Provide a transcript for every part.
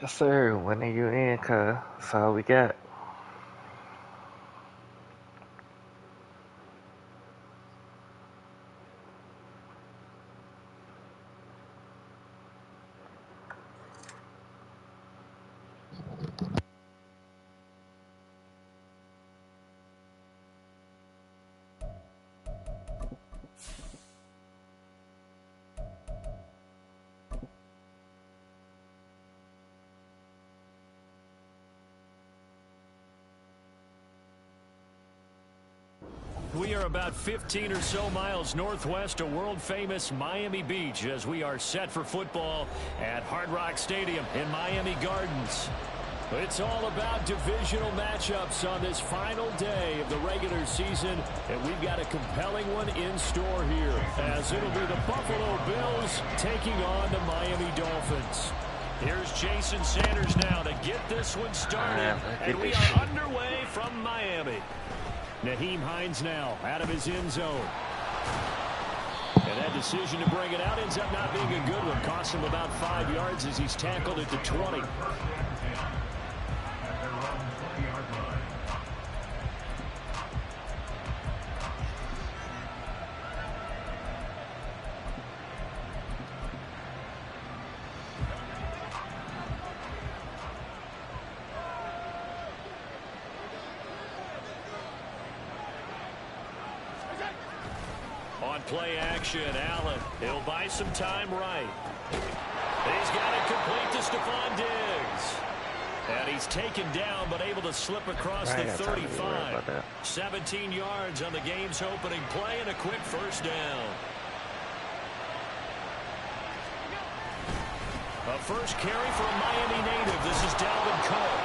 Yes, sir. When are you in, cuz? That's all we got. We are about 15 or so miles northwest of world-famous Miami Beach as we are set for football at Hard Rock Stadium in Miami Gardens. It's all about divisional matchups on this final day of the regular season, and we've got a compelling one in store here, as it'll be the Buffalo Bills taking on the Miami Dolphins. Here's Jason Sanders now to get this one started, and we are underway from Miami. Nyheim Hines now out of his end zone. And that decision to bring it out ends up not being a good one. Costs him about 5 yards as he's tackled at the 20. On play action, Allen. He'll buy some time right. He's got it complete to Stephon Diggs. And he's taken down, but able to slip across the 35. 17 yards on the game's opening play and a quick first down. A first carry for a Miami native. This is Dalvin Cook.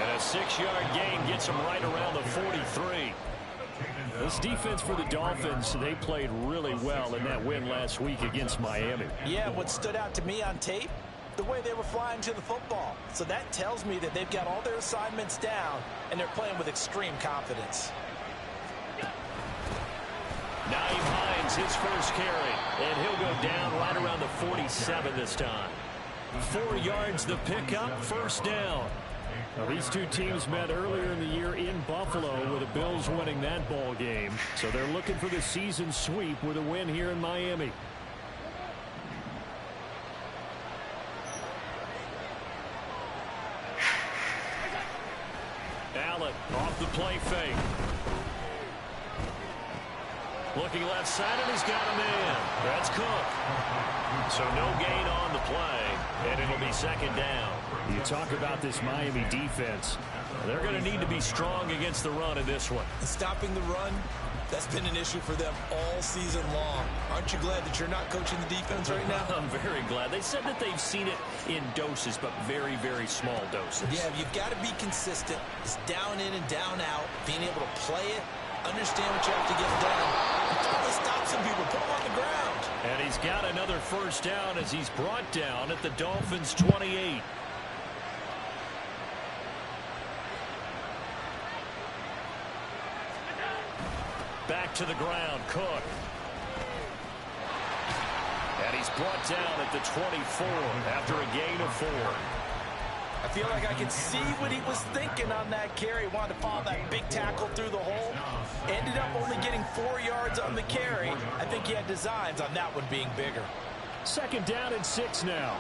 And a 6-yard gain gets him right around the 43. This defense for the Dolphins, they played really well in that win last week against Miami. Yeah, what stood out to me on tape, the way they were flying to the football. So that tells me that they've got all their assignments down, and they're playing with extreme confidence. Nyheim Hines, his first carry, and he'll go down right around the 47 this time. 4 yards the pickup, first down. Now, these two teams met earlier in the year in Buffalo with the Bills winning that ball game. So they're looking for the season sweep with a win here in Miami. Allen off the play fake. Looking left side, and he's got a man. That's Cook. So no gain on the play, and it'll be second down. You talk about this Miami defense. They're going to need to be strong against the run in this one. Stopping the run, that's been an issue for them all season long. Aren't you glad that you're not coaching the defense right now? I'm very glad. They said that they've seen it in doses, but very, very small doses. Yeah, you've got to be consistent. It's down in and down out, being able to play it, understand what you have to get done. Try to stop some people, put them on the ground. And he's got another first down as he's brought down at the Dolphins' 28. Back to the ground, Cook. And he's brought down at the 24 after a gain of 4. I feel like I can see what he was thinking on that carry. Wanted to follow that big tackle through the hole. Ended up only getting 4 yards on the carry. I think he had designs on that one being bigger. Second down and 6 now.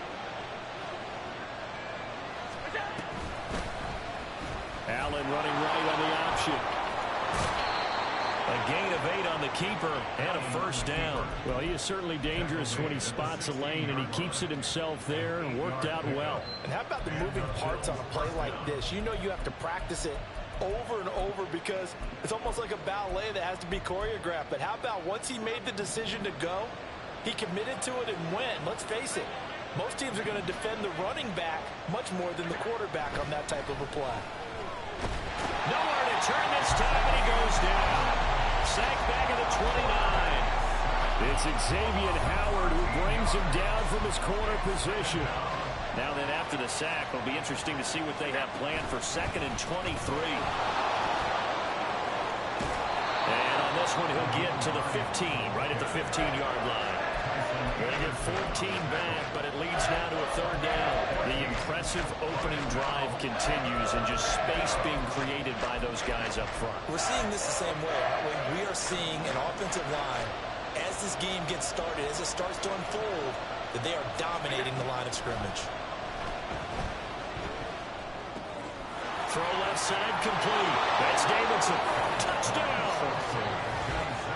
Allen running right on the option. A gain of 8 on the keeper and a first down. Well, he is certainly dangerous when he spots a lane, and he keeps it himself there and worked out well. And how about the moving parts on a play like this? You know you have to practice it over and over because it's almost like a ballet that has to be choreographed. But how about once he made the decision to go, he committed to it and went. Let's face it, most teams are going to defend the running back much more than the quarterback on that type of a play. Nowhere to turn this time, and he goes down. Sacked back at the 29. It's Xavier Howard who brings him down from his corner position. Now then, after the sack, it'll be interesting to see what they have planned for 2nd and 23. And on this one, he'll get to the 15, right at the 15-yard line. Going to get 14 back, but it leads now to a 3rd down. The impressive opening drive continues and just space being created by those guys up front. We're seeing this the same way, aren't we? We are seeing an offensive line, as this game gets started, as it starts to unfold, that they are dominating the line of scrimmage. Throw left side complete. That's Davidson. Touchdown!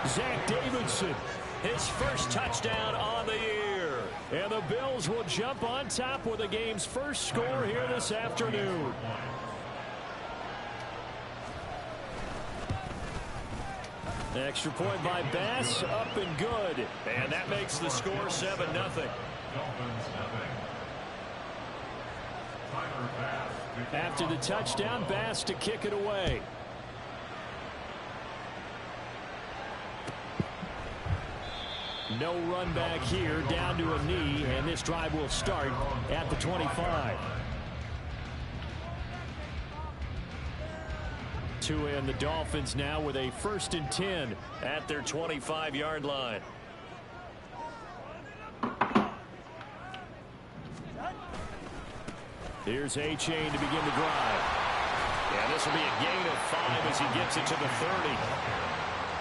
Zach Davidson, his first touchdown on the year. And the Bills will jump on top with the game's first score here this afternoon. Extra point by Bass, up and good. And that makes the score 7-0. After the touchdown, Bass to kick it away. No run back here, down to a knee, and this drive will start at the 25. Tua and the Dolphins now with a 1st and 10 at their 25-yard line. Here's A-Chain to begin the drive. Yeah, this will be a gain of 5 as he gets it to the 30.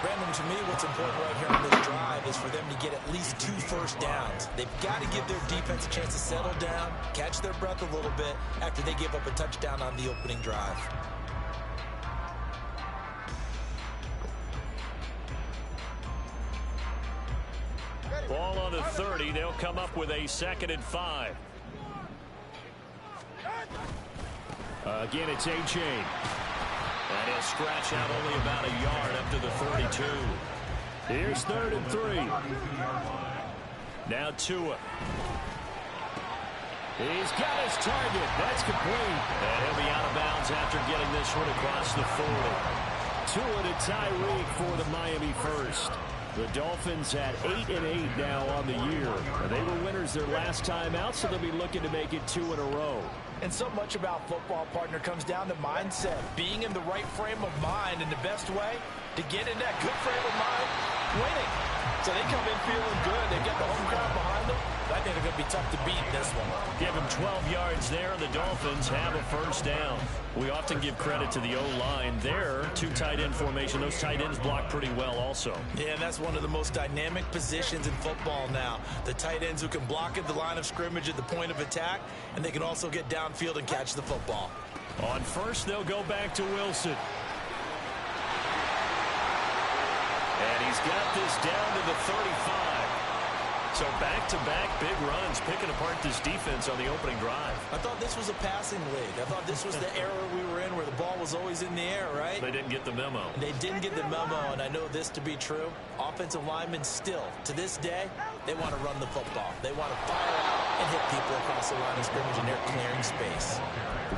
Brandon, to me, what's important right here on this drive is for them to get at least 2 first downs. They've got to give their defense a chance to settle down, catch their breath a little bit after they give up a touchdown on the opening drive. Ball on the 30. They'll come up with a 2nd and 5. Again, it's A-Chain. And he'll scratch out only about a yard up to the 32. Here's 3rd and 3. Now Tua. He's got his target. That's complete. And he'll be out of bounds after getting this one across the 40. Tua to Tyreek for the Miami first. The Dolphins at 8-8 now on the year. They were winners their last time out, so they'll be looking to make it 2 in a row. And so much about football, partner, comes down to mindset. Being in the right frame of mind, and the best way to get in that good frame of mind, winning. So they come in feeling good. They get the home crowd behind them. I think they're going to be tough to beat in this one. Give them 12 yards there, and the Dolphins have a 1st down. We often give credit to the O-line there. 2 tight end formation. Those tight ends block pretty well also. Yeah, and that's one of the most dynamic positions in football now. The tight ends who can block at the line of scrimmage at the point of attack, and they can also get downfield and catch the football. On 1st, they'll go back to Wilson. And he's got this down to the 35. So back-to-back big runs, picking apart this defense on the opening drive. I thought this was a passing league. I thought this was the era we were in where the ball was always in the air, right? They didn't get the memo. They didn't get the memo, and I know this to be true. Offensive linemen still, to this day, they want to run the football. They want to fire out and hit people across the line of scrimmage, and they're clearing space.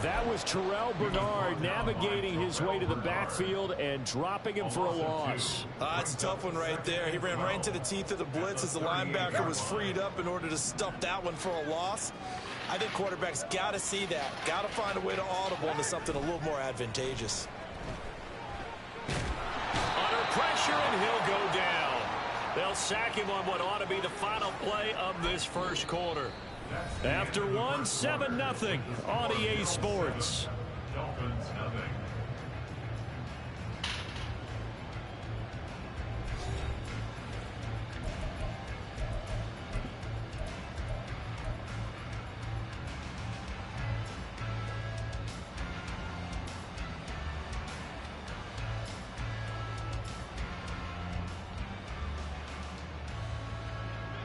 That was Terrell Bernard navigating his way to the backfield and dropping him for a loss. That's a tough one right there. He ran right into the teeth of the blitz as the linebacker was freed up in order to stuff that one for a loss. I think quarterbacks got to see that. Got to find a way to audible into something a little more advantageous. Under pressure, and he'll go down. They'll sack him on what ought to be the final play of this first quarter. After one, 7-0 on EA Sports.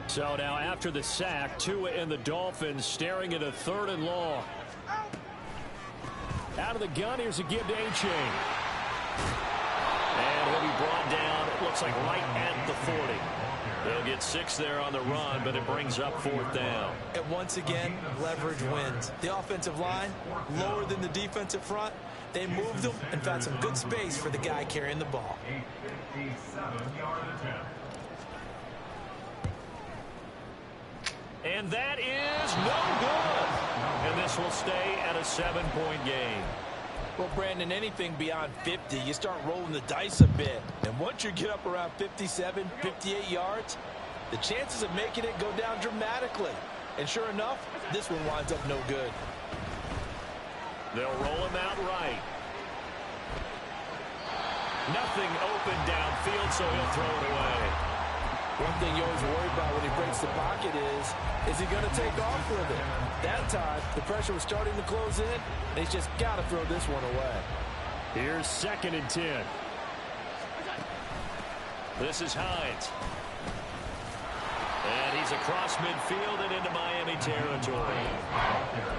So now after the sack, Tua and the Dolphins staring at a 3rd and long. Out of the gun, here's a give to A-Chain. And he'll be brought down, it looks like right at the 40. They'll get 6 there on the run, but it brings up 4th down. And once again, leverage wins. The offensive line, lower than the defensive front. They moved them and found some good space for the guy carrying the ball. And that is no good. And this will stay at a 7-point game. Well, Brandon, anything beyond 50, you start rolling the dice a bit. And once you get up around 57, 58 yards, the chances of making it go down dramatically. And sure enough, this one winds up no good. They'll roll him out right. Nothing open downfield, so he'll throw it away. One thing you always worry about when he breaks the pocket is he going to take off with it? That time, the pressure was starting to close in, and he's just got to throw this one away. Here's 2nd and 10. This is Hines. And he's across midfield and into Miami territory.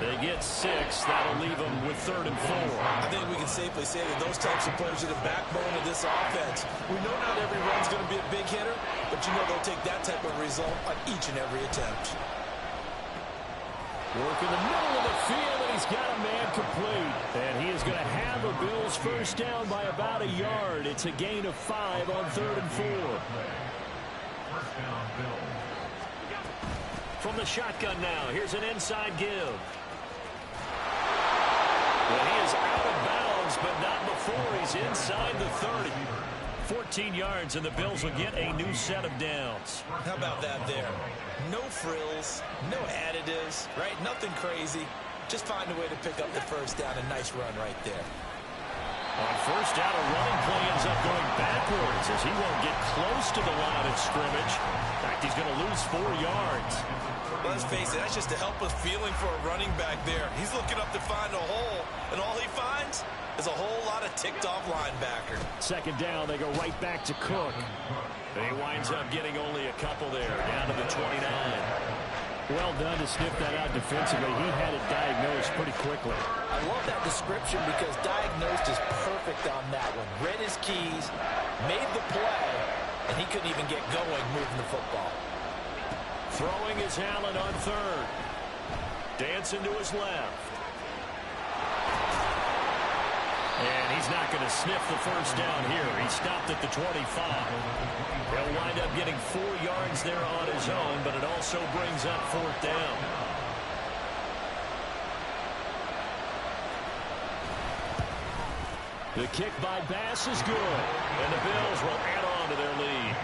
They get 6. That'll leave them with 3rd and 4. I think we can safely say that those types of players are the backbone of this offense. We know not every run's going to be a big hitter, but you know they'll take that type of result on each and every attempt. Work in the middle of the field, and he's got a man complete. And he is going to have the Bills first down by about a yard. It's a gain of 5 on 3rd and 4. From the shotgun now, here's an inside give. Well, he is out of bounds, but not before he's inside the 30. 14 yards, and the Bills will get a new set of downs. How about that there? No frills, no additives, right? Nothing crazy. Just find a way to pick up the first down. A nice run right there. On first down, a running play ends up going backwards as he won't get close to the line of scrimmage. In fact, he's going to lose 4 yards. Let's face it, that's just a helpless feeling for a running back there. He's looking up to find a hole, and all he finds is a whole lot of ticked-off linebacker. 2nd down, they go right back to Cook. And he winds up getting only a couple there, down to the 29. Well done to sniff that out defensively. He had it diagnosed pretty quickly. I love that description because diagnosed is perfect on that one. Read his keys, made the play, and he couldn't even get going moving the football. Throwing is Allen on 3rd. Dancing to his left. And he's not going to sniff the first down here. He stopped at the 25. He'll wind up getting 4 yards there on his own, but it also brings up 4th down. The kick by Bass is good, and the Bills will add on to their lead.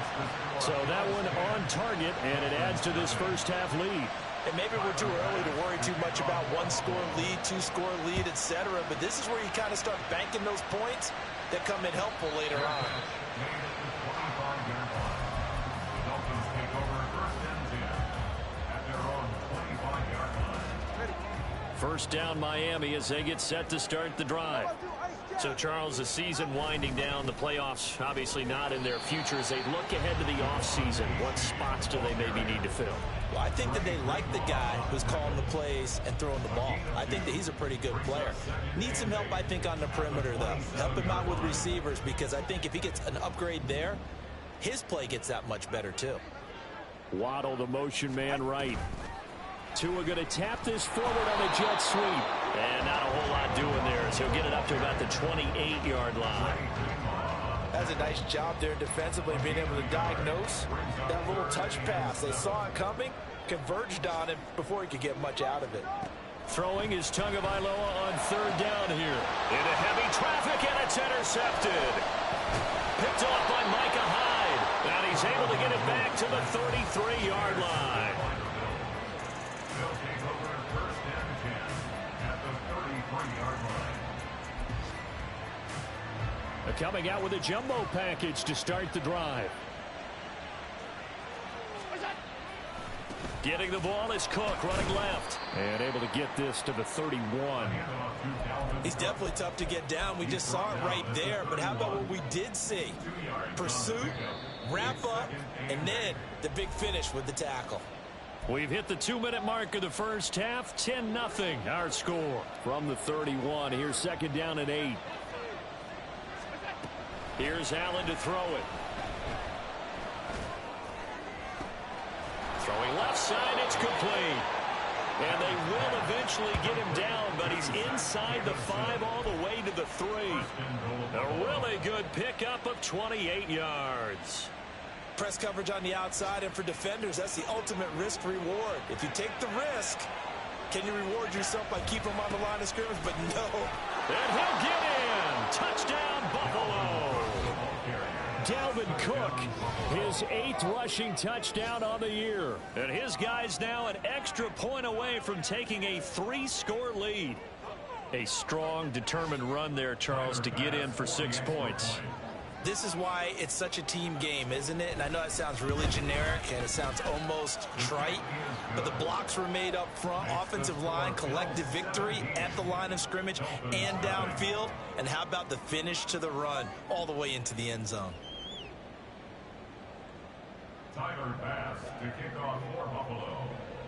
So that one on target, and it adds to this first half lead. And maybe we're too early to worry too much about 1-score lead, 2-score lead, etc. But this is where you kind of start banking those points that come in helpful later on. First down Miami as they get set to start the drive. So, Charles, the season winding down, the playoffs obviously not in their future. As they look ahead to the offseason, what spots do they maybe need to fill? Well, I think that they like the guy who's calling the plays and throwing the ball. I think that he's a pretty good player. Needs some help, I think, on the perimeter, though. Help him out with receivers because I think if he gets an upgrade there, his play gets that much better, too. Waddle, the motion man right. Tua going to tap this forward on a jet sweep. And not a whole lot doing there, so he'll get it up to about the 28-yard line. That's a nice job there defensively, being able to diagnose that little touch pass. They saw it coming, converged on him before he could get much out of it. Throwing is Tagovailoa on 3rd down here. Into heavy traffic, and it's intercepted. Picked off by Micah Hyde. And he's able to get it back to the 33-yard line. Coming out with a jumbo package to start the drive. Getting the ball is Cook running left. And able to get this to the 31. He's definitely tough to get down. We just saw it right there. But how about what we did see? Pursuit, wrap up, and then the big finish with the tackle. We've hit the 2-minute mark of the first half. 10-0 our score from the 31. Here's 2nd down and 8. Here's Allen to throw it. Throwing left side, it's complete. And they will eventually get him down, but he's inside the 5 all the way to the 3. A really good pickup of 28 yards. Press coverage on the outside, and for defenders, that's the ultimate risk-reward. If you take the risk, can you reward yourself by keeping him on the line of scrimmage? But no. And he'll get in. Touchdown, Buffalo. Dalvin Cook, his 8th rushing touchdown on the year. And his guys now an extra point away from taking a 3-score lead. A strong, determined run there, Charles, to get in for 6 points. This is why it's such a team game, isn't it? And I know it sounds really generic and it sounds almost trite, but the blocks were made up front, offensive line, collective victory at the line of scrimmage and downfield. And how about the finish to the run all the way into the end zone? Tyler Bass to kick off for Buffalo.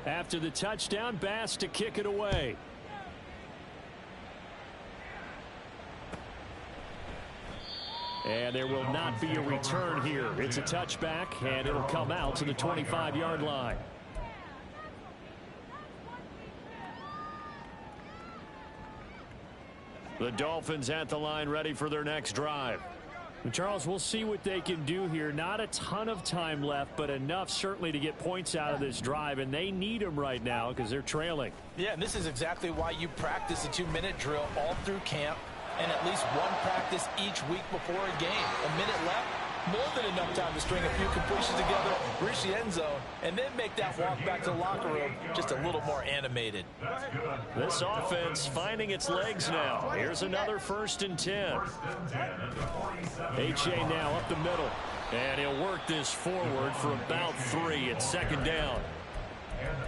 After the touchdown, Bass to kick it away. And there will not be a return here. It's a touchback, and it'll come out to the 25-yard line. The Dolphins at the line, ready for their next drive. And Charles, we'll see what they can do here. Not a ton of time left, but enough certainly to get points out of this drive, and they need them right now because they're trailing. Yeah, and this is exactly why you practice a 2-minute drill all through camp and at least one practice each week before a game. A minute left, more than enough time to string a few completions together, reach the end zone, and then make that walk back to the locker room just a little more animated. This offense finding its legs now. Here's another 1st and 10. H.A. now up the middle, and he'll work this forward for about 3 at 2nd down.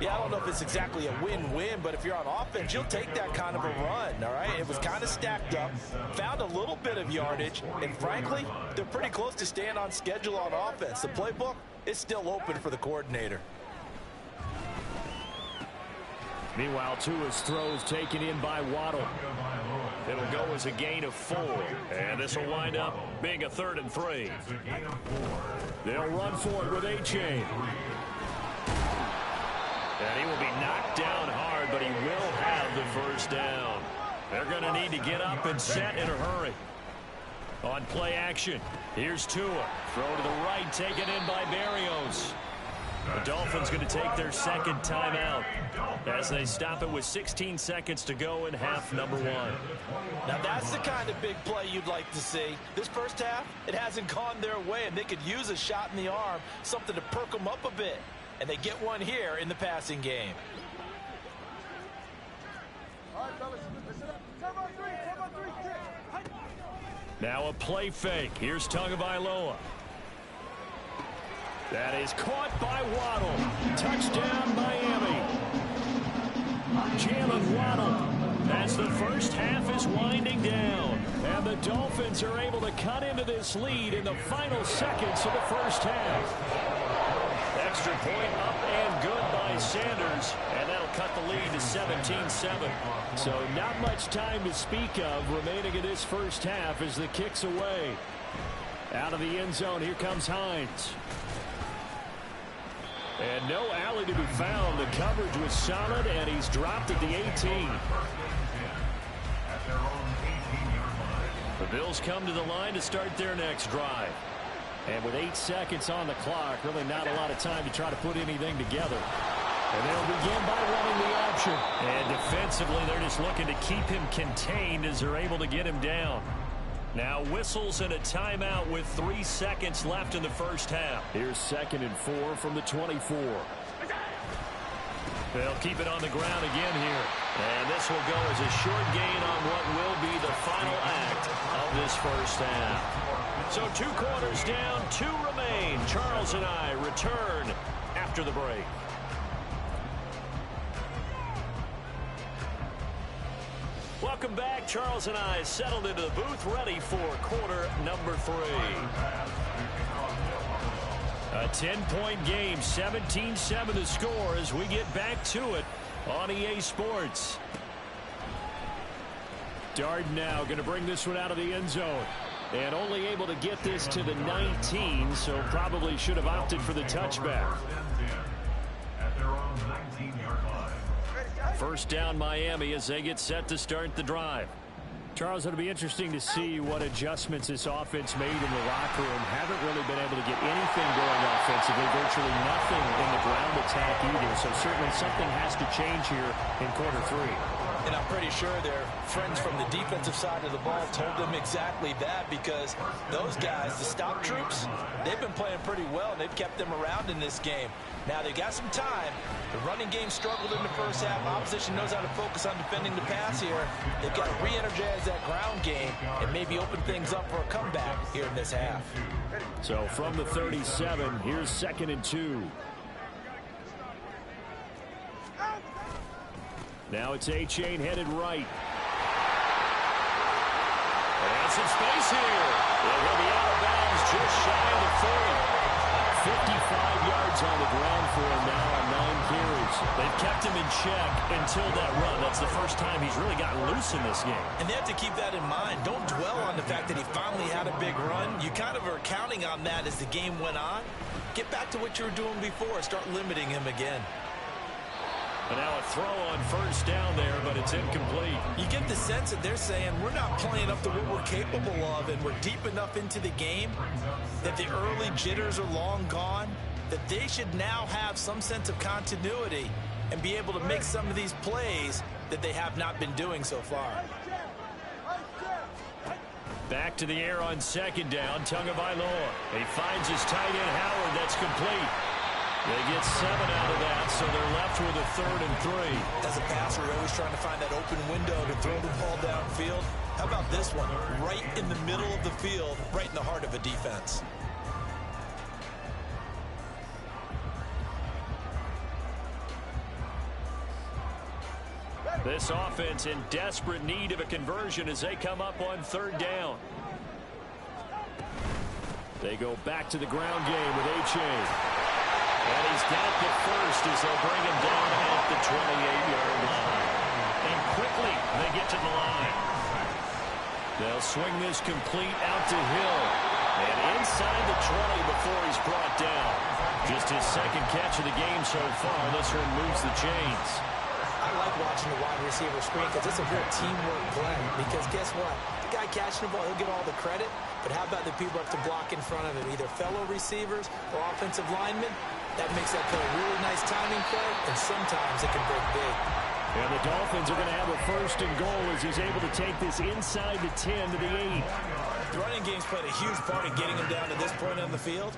Yeah, I don't know if it's exactly a win-win, but if you're on offense, you'll take that kind of a run, all right? It was kind of stacked up, found a little bit of yardage, and frankly, they're pretty close to staying on schedule on offense. The playbook is still open for the coordinator. Meanwhile, Tua's throws taken in by Waddle. It'll go as a gain of 4, and this will wind up being a 3rd and 3. They'll run for it with H.A. And he will be knocked down hard, but he will have the 1st down. They're going to need to get up and set in a hurry. On play action, here's Tua. Throw to the right, taken in by Berrios. The Dolphins going to take their 2nd timeout as they stop it with 16 seconds to go in half number 1. Now that's the kind of big play you'd like to see. This first half, it hasn't gone their way, and they could use a shot in the arm, something to perk them up a bit. And they get one here in the passing game. Now a play fake. Here's Tagovailoa. That is caught by Waddle. Touchdown, Miami. Jalen Waddle, as the first half is winding down. And the Dolphins are able to cut into this lead in the final seconds of the first half. Extra point up and good by Sanders, and that'll cut the lead to 17-7. So not much time to speak of remaining in this first half as the kick's away. Out of the end zone, here comes Hines. And no alley to be found. The coverage was solid, and he's dropped at the 18. The Bills come to the line to start their next drive. And with 8 seconds on the clock, really not a lot of time to try to put anything together. And they'll begin by running the option. And defensively, they're just looking to keep him contained as they're able to get him down. Now whistles and a timeout with 3 seconds left in the first half. Here's 2nd and 4 from the 24. They'll keep it on the ground again here. And this will go as a short gain on what will be the final act of this first half. So 2 quarters down, 2 remain. Charles and I return after the break. Welcome back. Charles and I settled into the booth, ready for quarter number 3. A 10-point game, 17-7 the score as we get back to it on EA Sports. Darden now going to bring this one out of the end zone. And only able to get this to the 19, so probably should have opted for the touchback. First down Miami as they get set to start the drive. Charles, it'll be interesting to see what adjustments this offense made in the locker room. Haven't really been able to get anything going offensively, virtually nothing in the ground attack either. So certainly something has to change here in quarter 3. And I'm pretty sure their friends from the defensive side of the ball told them exactly that, because those guys, the stop troops, they've been playing pretty well, and they've kept them around in this game. Now, they've got some time. The running game struggled in the first half. Opposition knows how to focus on defending the pass here. They've got to re-energize that ground game and maybe open things up for a comeback here in this half. So from the 37, here's 2nd and 2. Now it's A-Chain headed right. And some space here. It will be out of bounds just shy of the 40. 55 yards on the ground for him now on 9 carries. They've kept him in check until that run. That's the first time he's really gotten loose in this game. And they have to keep that in mind. Don't dwell on the fact that he finally had a big run. You kind of are counting on that as the game went on. Get back to what you were doing before. Start limiting him again. And now a throw on first down there, but it's incomplete. You get the sense that they're saying we're not playing up to what we're capable of, and we're deep enough into the game that the early jitters are long gone, that they should now have some sense of continuity and be able to make some of these plays that they have not been doing so far. Back to the air on 2nd down, Tagovailoa. He finds his tight end Howard. That's complete. They get 7 out of that, so they're left with a 3rd and 3. As a passer, you're always trying to find that open window to throw the ball downfield. How about this one? Right in the middle of the field, right in the heart of a defense. This offense in desperate need of a conversion as they come up on 3rd down. They go back to the ground game with A-Chain. And he's got the first as they'll bring him down at the 28-yard line. And quickly they get to the line. They'll swing this complete out to Hill. And inside the 20 before he's brought down. Just his 2nd catch of the game so far. This one moves the chains. I like watching the wide receiver screen because it's a real teamwork play. Because guess what? The guy catching the ball, he'll get all the credit. But how about the people who have to block in front of him? Either fellow receivers or offensive linemen. That makes that play a really nice timing play, and sometimes it can break big. And the Dolphins are going to have a 1st and goal as he's able to take this inside the 10 to the 8. The running game's played a huge part in getting him down to this point on the field.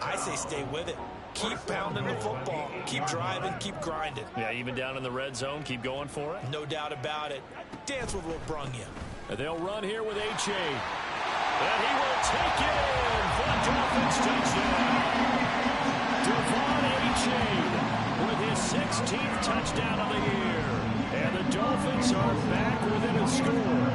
I say stay with it. Keep pounding the football. Keep driving. Keep grinding. Yeah, even down in the red zone, keep going for it. No doubt about it. Dance with what brung you. And they'll run here with A-Chain. And he will take it in for the Dolphins touchdown. Devon A-Chain with his 16th touchdown of the year. And the Dolphins are back within a score.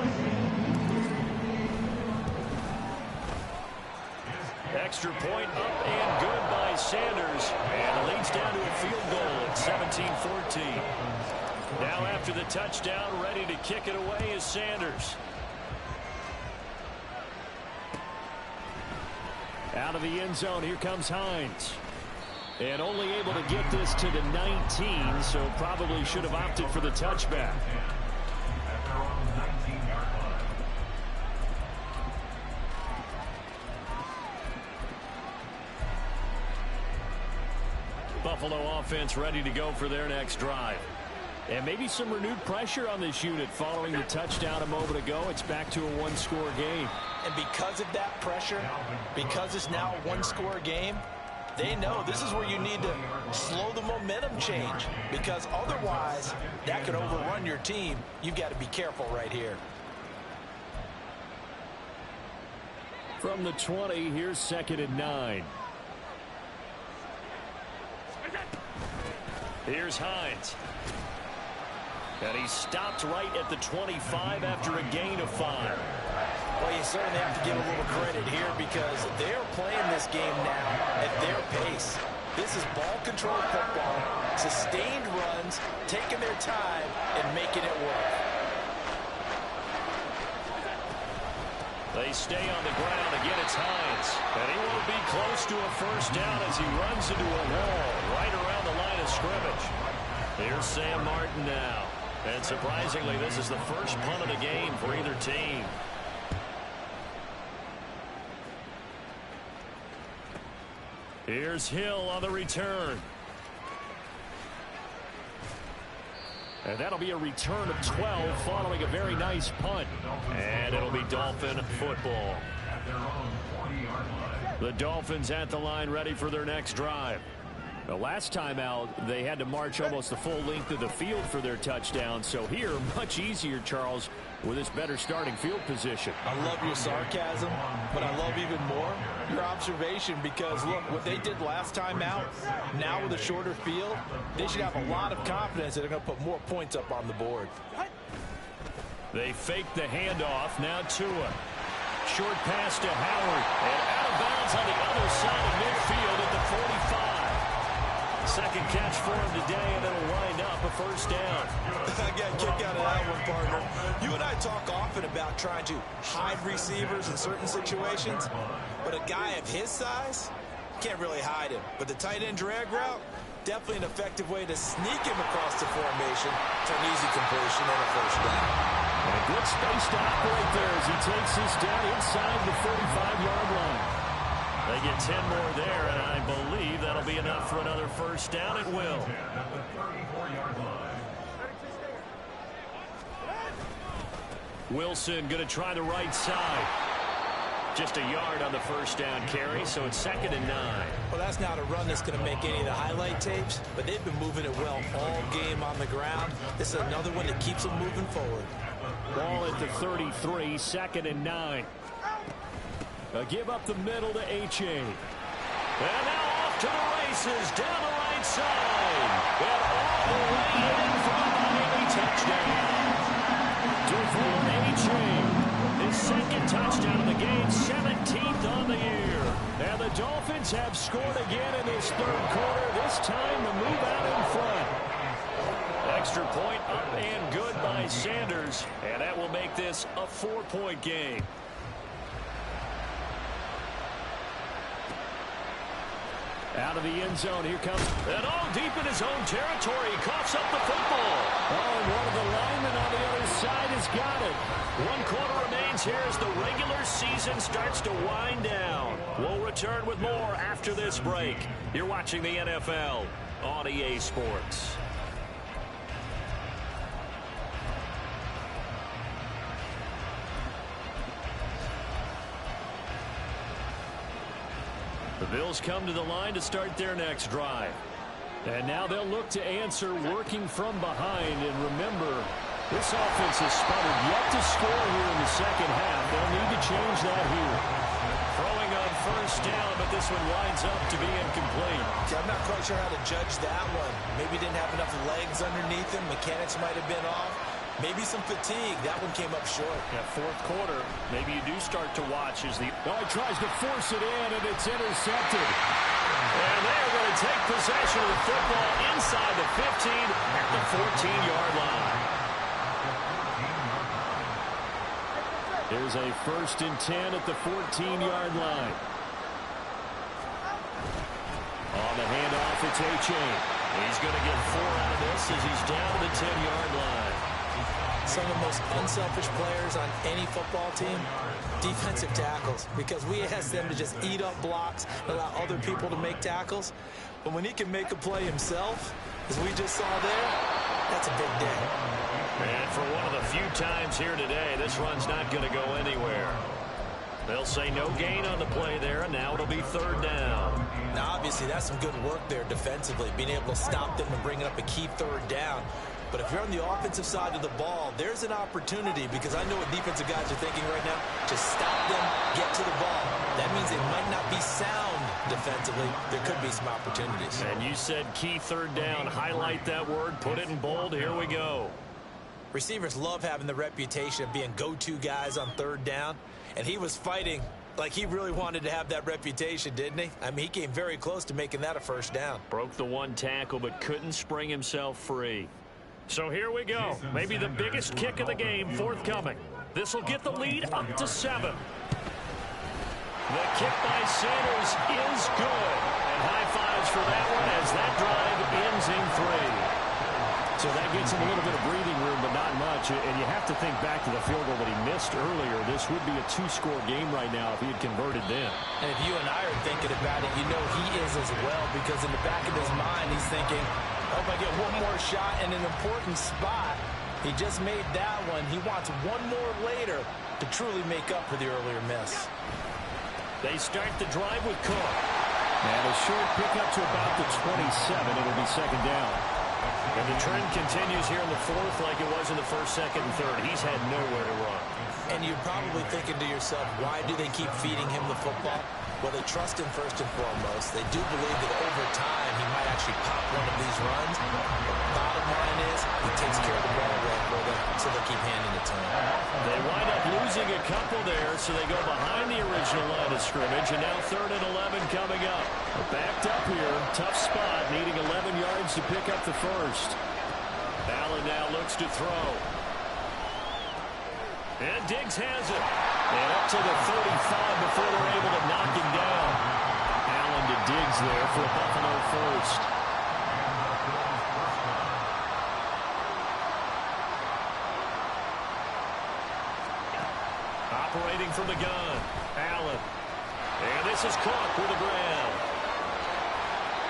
Extra point up and good by Sanders. And it leads down to a field goal at 17-14. Now after the touchdown, ready to kick it away is Sanders. Out of the end zone, here comes Hines. And only able to get this to the 19, so probably should have opted for the touchback. Buffalo offense ready to go for their next drive. And maybe some renewed pressure on this unit following the touchdown a moment ago. It's back to a 1-score game. And because of that pressure, because it's now a 1-score game, they know this is where you need to slow the momentum change, because otherwise that could overrun your team. You've got to be careful right here. From the 20, here's 2nd and 9. Here's Hines. And he stopped right at the 25 after a gain of 5. Well, you certainly have to give a little credit here because they're playing this game now at their pace. This is ball-controlled football, sustained runs, taking their time, and making it work. They stay on the ground. Again, it's Hines. And he won't be close to a first down as he runs into a wall right around the line of scrimmage. Here's Sam Martin now. And surprisingly, this is the first punt of the game for either team. Here's Hill on the return. And that'll be a return of 12 following a very nice punt. And it'll be Dolphin football. The Dolphins at the line ready for their next drive. The last time out, they had to march almost the full length of the field for their touchdown. So here, much easier, Charles, with this better starting field position. I love your sarcasm, but I love even more your observation because, look, what they did last time out, now with a shorter field, they should have a lot of confidence that they're going to put more points up on the board. They fake the handoff. Now Tua. Short pass to Howard. And out of bounds on the other side of midfield at the 45. Second catch for him today, and it'll wind up a first down. I got a kick out of that one, partner. You and I talk often about trying to hide receivers in certain situations, but a guy of his size can't really hide him. But the tight end drag route, definitely an effective way to sneak him across the formation for an easy completion and a first down. And a good space to operate there as he takes this down inside the 45-yard line. They get 10 more there, and I believe that'll be enough for another first down. It will. Wilson going to try the right side. Just a yard on the first down carry, so it's 2nd and 9. Well, that's not a run that's going to make any of the highlight tapes, but they've been moving it well all game on the ground. This is another one that keeps them moving forward. Ball at the 33, 2nd and 9. A give up the middle to H.A. And now off to the races, down the right side. And all the way in for a Miami touchdown. D4l Fins, his second touchdown of the game, 17th on the year. And the Dolphins have scored again in this third quarter, this time to move out in front. Extra point up and good by Sanders, and that will make this a 4-point game. Out of the end zone, here comes, and all deep in his own territory, he coughs up the football. Oh, and one of the linemen on the other side has got it. 1 quarter remains here as the regular season starts to wind down. We'll return with more after this break. You're watching the NFL on EA Sports. The Bills come to the line to start their next drive. And now they'll look to answer working from behind. And remember, this offense has sputtered yet to score here in the second half. They'll need to change that here. Throwing on first down, but this one winds up to be incomplete. See, I'm not quite sure how to judge that one. Maybe didn't have enough legs underneath him. Mechanics might have been off. Maybe some fatigue. That one came up short. Yeah, fourth quarter, maybe you do start to watch as the... Oh, he tries to force it in, and it's intercepted. And they're going to take possession of the football inside the 15 at the 14-yard line. There's a 1st and 10 at the 14-yard line. On the handoff, it's H.A. He's going to get 4 out of this as he's down to the 10-yard line. Some of the most unselfish players on any football team, defensive tackles, because we ask them to just eat up blocks and allow other people to make tackles. But when he can make a play himself, as we just saw there, that's a big day. And for one of the few times here today, this run's not going to go anywhere. They'll say no gain on the play there, and now it'll be 3rd down. Now, obviously, that's some good work there defensively, being able to stop them and bringing up a key 3rd down. But if you're on the offensive side of the ball, there's an opportunity, because I know what defensive guys are thinking right now. Just stop them, get to the ball. That means they might not be sound defensively. There could be some opportunities. And you said key 3rd down. Highlight that word. Put it in bold. Here we go. Receivers love having the reputation of being go-to guys on 3rd down. And he was fighting like he really wanted to have that reputation, didn't he? I mean, he came very close to making that a 1st down. Broke the 1 tackle, but couldn't spring himself free. So here we go. Maybe the biggest kick of the game forthcoming. This will get the lead up to 7. The kick by Sanders is good. And high fives for that one as that drive ends in 3. So that gets him a little bit of breathing room, but not much. And you have to think back to the field goal that he missed earlier. This would be a 2-score game right now if he had converted then. And if you and I are thinking about it, you know he is as well, because in the back of his mind, he's thinking, Hope I get one more shot in an important spot. He just made that one. He wants one more later to truly make up for the earlier miss. They start the drive with Cook. And a short pickup to about the 27. It'll be second down. And the trend continues here in the fourth like it was in the first, second, and third. He's had nowhere to run. And you're probably thinking to yourself, why do they keep feeding him the football? Well, they trust him first and foremost. They do believe that over time he might actually pop one of these runs. Bottom line is he takes care of the ball well for them, so they keep handing it to him. They wind up losing a couple there, so they go behind the original line of scrimmage, and now 3rd and 11 coming up. They're backed up here, tough spot, needing 11 yards to pick up the first. Allen now looks to throw. And Diggs has it. And up to the 35 before they're able to knock him down. Allen to Diggs there for a Buffalo first. Operating from the gun, Allen. And this is Cook with the ground.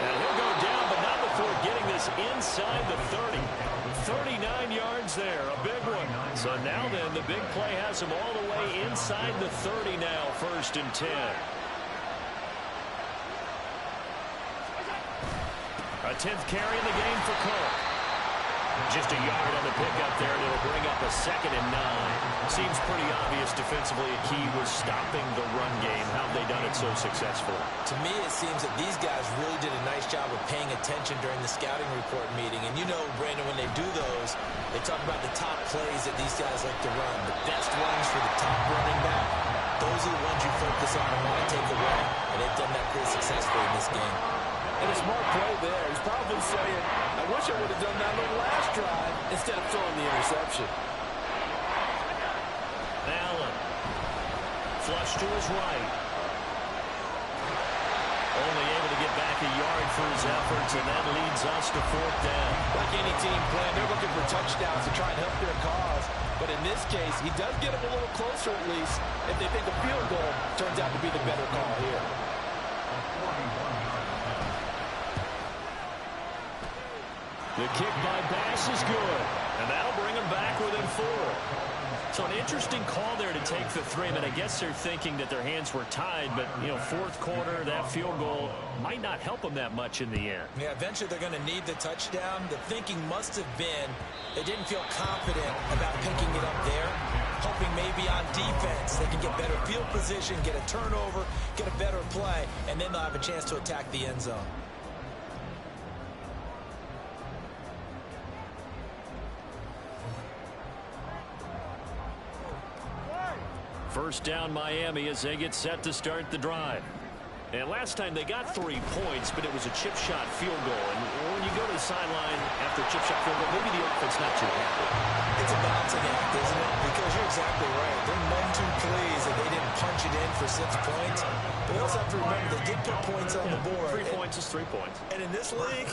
And he'll go down, but not before getting this inside the 30. 39 yards there, a big one. So now then, the big play has him all the way inside the 30 now, 1st and 10. A 10th carry in the game for Cook. Just a yard on the pickup there, and it'll bring up a 2nd and 9. Seems pretty obvious defensively a key was stopping the run game. How have they done it so successfully? To me, it seems that these guys really did a nice job of paying attention during the scouting report meeting. And you know, Brandon, when they do those, they talk about the top plays that these guys like to run. The best ones for the top running back. Those are the ones you focus on and want to take away. And they've done that pretty successfully in this game. And a smart play there. He's probably saying, I wish I would have done that on the last drive instead of throwing the interception. Allen. Flush to his right. Only able to get back a yard for his efforts, and that leads us to 4th down. Like any team plan, they're looking for touchdowns to try and help their cause. But in this case, he does get them a little closer at least if they think a field goal turns out to be the better call here. The kick by Bass is good, and that'll bring him back within 4. So an interesting call there to take the 3. I mean, I guess they're thinking that their hands were tied, but, you know, 4th quarter, that field goal might not help them that much in the end. Yeah, eventually they're going to need the touchdown. The thinking must have been they didn't feel confident about picking it up there, hoping maybe on defense they can get better field position, get a turnover, get a better play, and then they'll have a chance to attack the end zone. First down Miami as they get set to start the drive. And last time they got 3 points, but it was a chip shot field goal. And when you go to the sideline after a chip shot field goal, maybe the offense not too happy. It's a balancing act, isn't it? Because you're exactly right. They're none too pleased that they didn't punch it in for 6 points. But you also have to remember they did put points on the board. 3 points is 3 points. And in this league,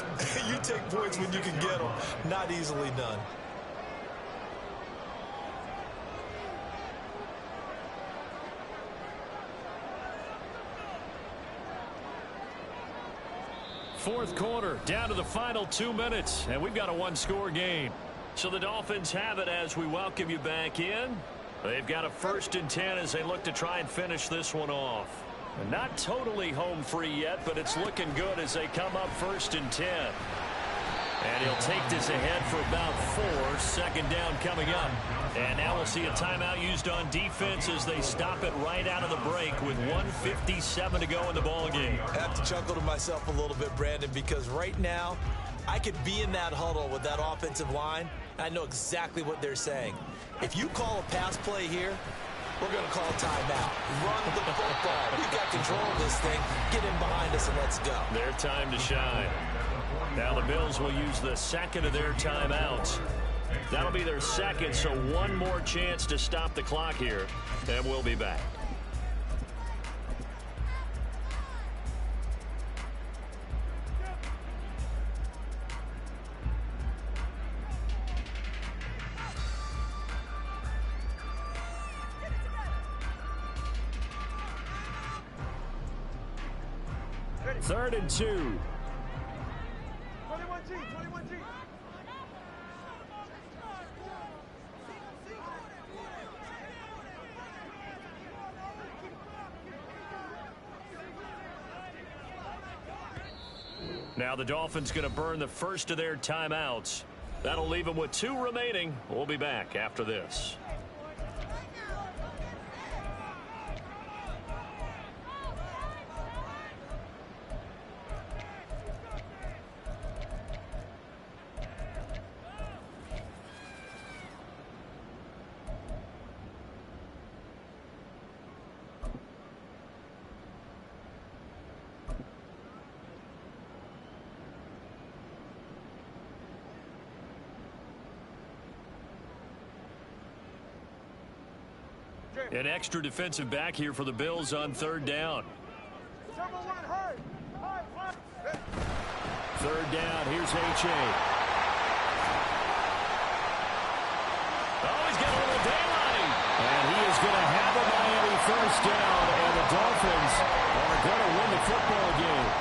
you take points when you can get them. Not easily done. Fourth quarter, down to the final 2 minutes, and we've got a 1-score game. So the Dolphins have it as we welcome you back in. They've got a 1st and 10 as they look to try and finish this one off. And not totally home free yet, but it's looking good as they come up 1st and 10. And he'll take this ahead for about 4. 2nd down coming up. And now we'll see a timeout used on defense as they stop it right out of the break with 1:57 to go in the ballgame. I have to chuckle to myself a little bit, Brandon, because right now I could be in that huddle with that offensive line, and I know exactly what they're saying. If you call a pass play here, we're going to call a timeout. Run the football. We've got control of this thing. Get in behind us and let's go. Their time to shine. Now the Bills will use the 2nd of their timeouts. That'll be their 2nd, so 1 more chance to stop the clock here, and we'll be back. Third and 2. 21 G. Now the Dolphins going to burn the first of their timeouts. That'll leave them with 2 remaining. We'll be back after this. An extra defensive back here for the Bills on 3rd down. 3rd down, here's H.A. Oh, he's got a little daylight. And he is going to have a Miami 1st down, and the Dolphins are going to win the football game.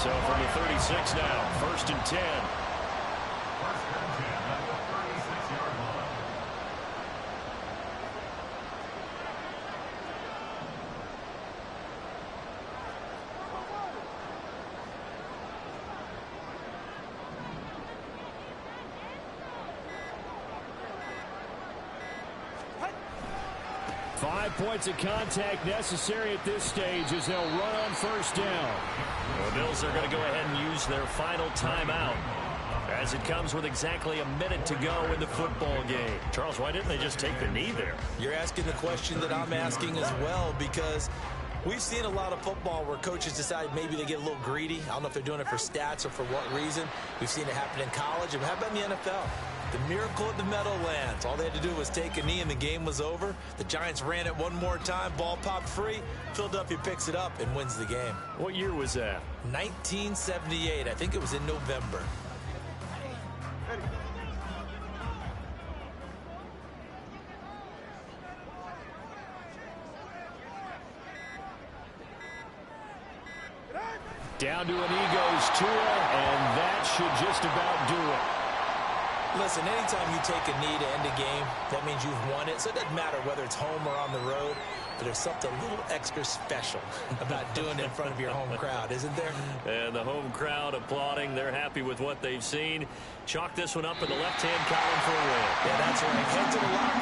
So from the 36 now, 1st and 10. 5 points of contact necessary at this stage as they'll run on 1st down. The Bills are going to go ahead and use their final timeout as it comes with exactly a minute to go in the football game. Charles, why didn't they just take the knee there? You're asking the question that I'm asking as well, because we've seen a lot of football where coaches decide maybe they get a little greedy. I don't know if they're doing it for stats or for what reason. We've seen it happen in college. And how about in the NFL? The miracle of the Meadowlands. All they had to do was take a knee and the game was over. The Giants ran it one more time. Ball popped free. Philadelphia picks it up and wins the game. What year was that? 1978. I think it was in November. Down to an egos Tua, and that should just about do it. Listen, anytime you take a knee to end a game, that means you've won it. So it doesn't matter whether it's home or on the road, but there's something a little extra special about doing it in front of your home crowd, isn't there? And the home crowd applauding. They're happy with what they've seen. Chalk this one up in the left-hand column for a win. Yeah, that's right. Head to the locker